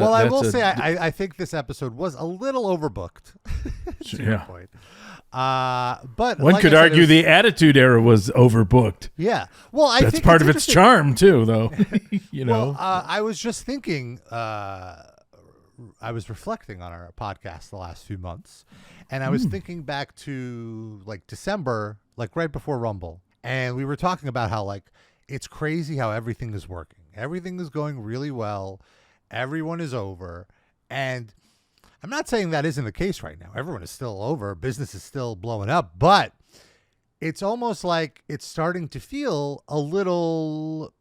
Well, I will say I think this episode was a little overbooked. To your point. But one could argue the Attitude Era was overbooked. Yeah. Well, I that's think part of its charm too, though. Well, I was just thinking. I was reflecting on our podcast the last few months, and I was thinking back to like December, like right before Rumble, and we were talking about how like it's crazy how everything is working. Everything is going really well. Everyone is over, and I'm not saying that isn't the case right now. Everyone is still over. Business is still blowing up, but it's almost like it's starting to feel a little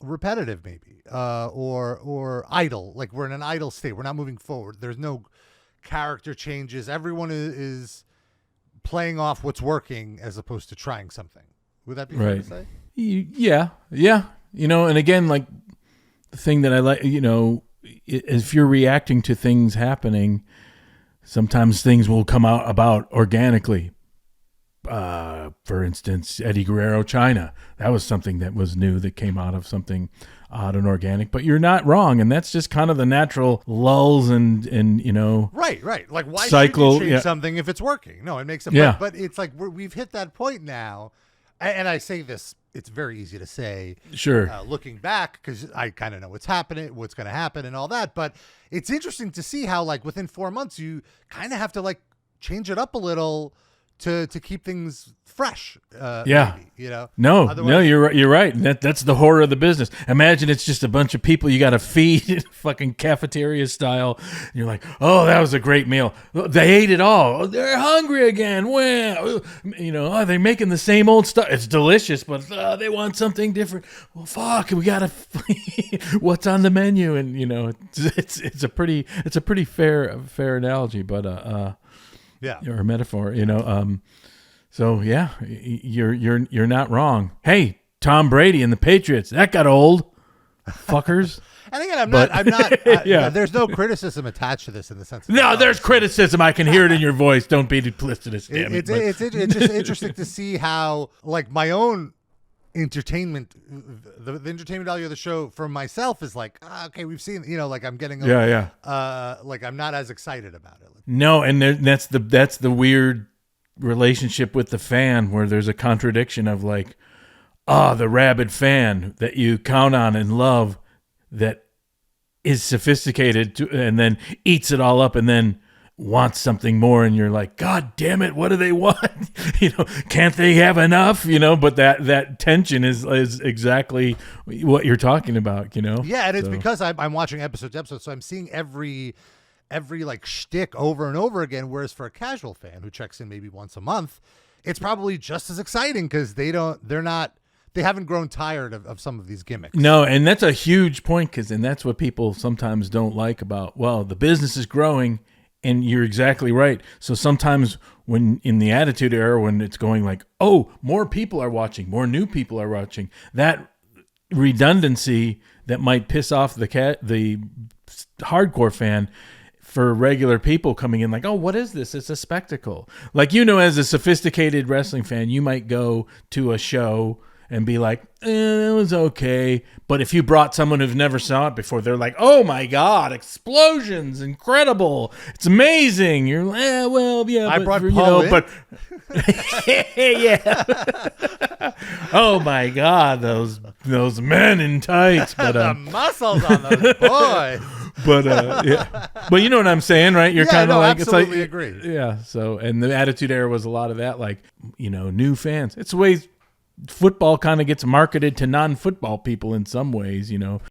repetitive, maybe, or idle. Like we're in an idle state. We're not moving forward. There's no character changes. Everyone is playing off what's working as opposed to trying something. Would that be fair to say? Yeah. And again, like the thing that I like, if you're reacting to things happening, sometimes things will come about organically. For instance, Eddie Guerrero, China. That was something that was new that came out of something odd and organic. But you're not wrong, and that's just kind of the natural lulls and right. Like why cycle, should you change something if it's working? No, it makes sense. Yeah. But it's like we've hit that point now, and I say this. It's very easy to say, sure, looking back, because I kind of know what's happening, what's going to happen, and all that. But it's interesting to see how, like, within 4 months, you kind of have to like change it up a little to keep things fresh. Maybe, No, you're right. That's the horror of the business. Imagine it's just a bunch of people you got to feed, fucking cafeteria style. And you're like, oh, that was a great meal. They ate it all. They're hungry again. Well, they're making the same old stuff. It's delicious, but they want something different. Well, fuck, we gotta. What's on the menu? And it's a pretty fair analogy, but yeah, or a metaphor, So yeah, you're not wrong. Hey, Tom Brady and the Patriots, that got old, fuckers. And again, I'm not. Yeah. There's no criticism attached to this in the sense. No, there's criticism. I can hear it in your voice. Don't be duplicitous, damn it. It's just interesting to see how, like, my own entertainment, the entertainment value of the show for myself is like, okay, we've seen, like I'm getting, like I'm not as excited about it. No, and that's the weird relationship with the fan where there's a contradiction of like, the rabid fan that you count on and love that is sophisticated and then eats it all up and then wants something more, and you're like, God damn it, what do they want? Can't they have enough? But that tension is exactly what you're talking about. Yeah, and it's because I'm watching episode to episode, so I'm seeing every like shtick over and over again. Whereas for a casual fan who checks in maybe once a month, it's probably just as exciting because they haven't grown tired of some of these gimmicks. No, and that's a huge point and that's what people sometimes don't like about, the business is growing. And you're exactly right. So sometimes when in the Attitude Era, when it's going like, oh, more people are watching, more new people are watching, that redundancy that might piss off the hardcore fan, for regular people coming in like, oh, what is this? It's a spectacle. Like, as a sophisticated wrestling fan, you might go to a show and be like, it was okay. But if you brought someone who's never saw it before, they're like, oh my God, explosions, incredible, it's amazing. You're like, I brought Paul in. But yeah. Oh my God, those men in tights. But the muscles on those boys. But you know what I'm saying, right? You're kind of like, absolutely it's like, agree. Yeah. So, and the Attitude Era was a lot of that, like, new fans. It's the way football kind of gets marketed to non-football people in some ways,